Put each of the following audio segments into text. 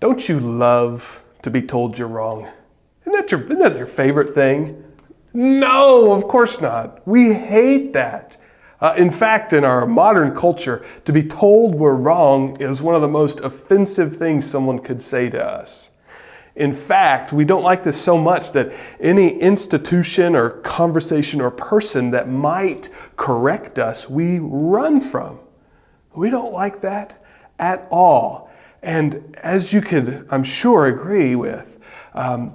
Don't you love to be told you're wrong? Isn't that your favorite thing? No, of course not. We hate that. In fact, in our modern culture, to be told we're wrong is one of the most offensive things someone could say to us. In fact, we don't like this so much that any institution or conversation or person that might correct us, we run from. We don't like that at all. And as you could, I'm sure, agree with,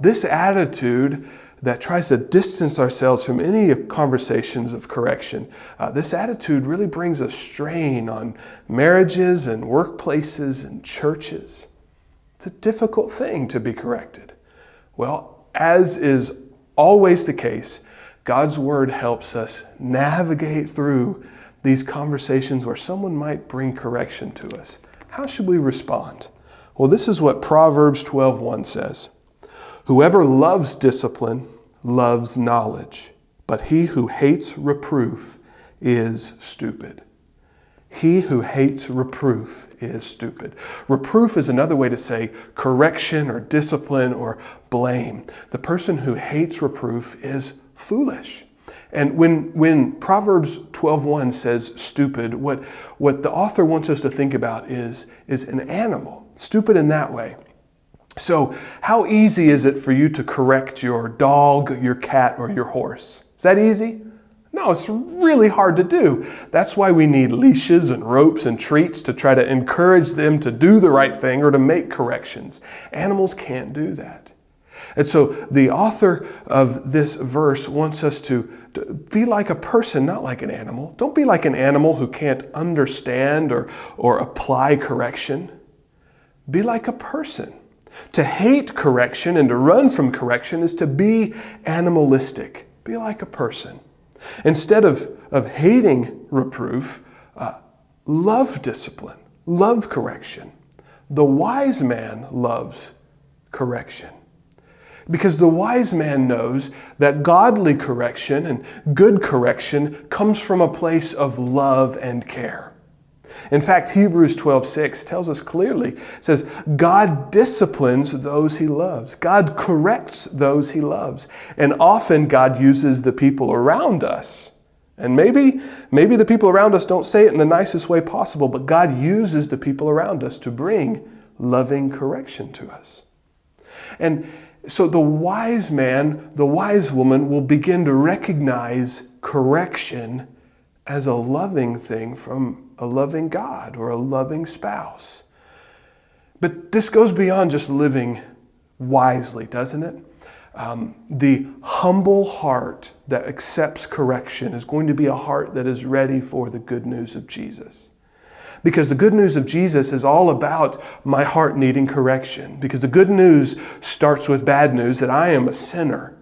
this attitude that tries to distance ourselves from any conversations of correction, this attitude really brings a strain on marriages and workplaces and churches. It's a difficult thing to be corrected. Well, as is always the case, God's Word helps us navigate through these conversations where someone might bring correction to us. How should we respond? Well, this is what Proverbs 12:1 says. Whoever loves discipline loves knowledge, but he who hates reproof is stupid. He who hates reproof is stupid. Reproof is another way to say correction or discipline or blame. The person who hates reproof is foolish. And when Proverbs 12:1 says stupid, what the author wants us to think about is an animal, stupid in that way. So how easy is it for you to correct your dog, your cat, or your horse? Is that easy? No, it's really hard to do. That's why we need leashes and ropes and treats to try to encourage them to do the right thing or to make corrections. Animals can't do that. And so the author of this verse wants us to be like a person, not like an animal. Don't be like an animal who can't understand or apply correction. Be like a person. To hate correction and to run from correction is to be animalistic. Be like a person. Instead of hating reproof, love discipline, love correction. The wise man loves correction. Because the wise man knows that godly correction and good correction comes from a place of love and care. In fact, Hebrews 12:6 tells us clearly, says, God disciplines those he loves. God corrects those he loves. And often God uses the people around us. And maybe the people around us don't say it in the nicest way possible, but God uses the people around us to bring loving correction to us. And so the wise man, the wise woman will begin to recognize correction as a loving thing from a loving God or a loving spouse. But this goes beyond just living wisely, doesn't it? The humble heart that accepts correction is going to be a heart that is ready for the good news of Jesus. Because the good news of Jesus is all about my heart needing correction. Because the good news starts with bad news that I am a sinner.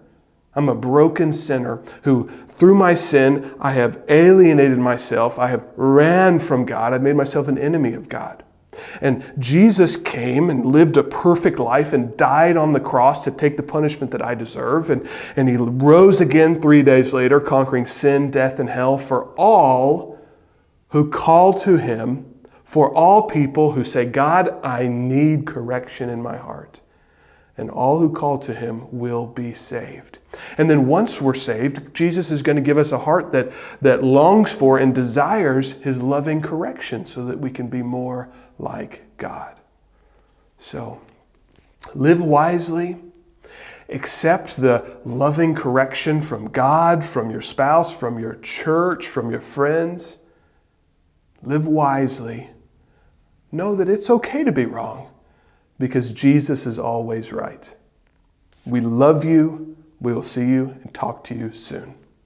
I'm a broken sinner who, through my sin, I have alienated myself. I have ran from God. I've made myself an enemy of God. And Jesus came and lived a perfect life and died on the cross to take the punishment that I deserve. And he rose again 3 days later, conquering sin, death, and hell for all who call to him, for all people who say, God, I need correction in my heart. And all who call to him will be saved. And then once we're saved, Jesus is going to give us a heart that longs for and desires his loving correction so that we can be more like God. So, live wisely. Accept the loving correction from God, from your spouse, from your church, from your friends. Live wisely. Know that it's okay to be wrong, because Jesus is always right. We love you. We will see you and talk to you soon.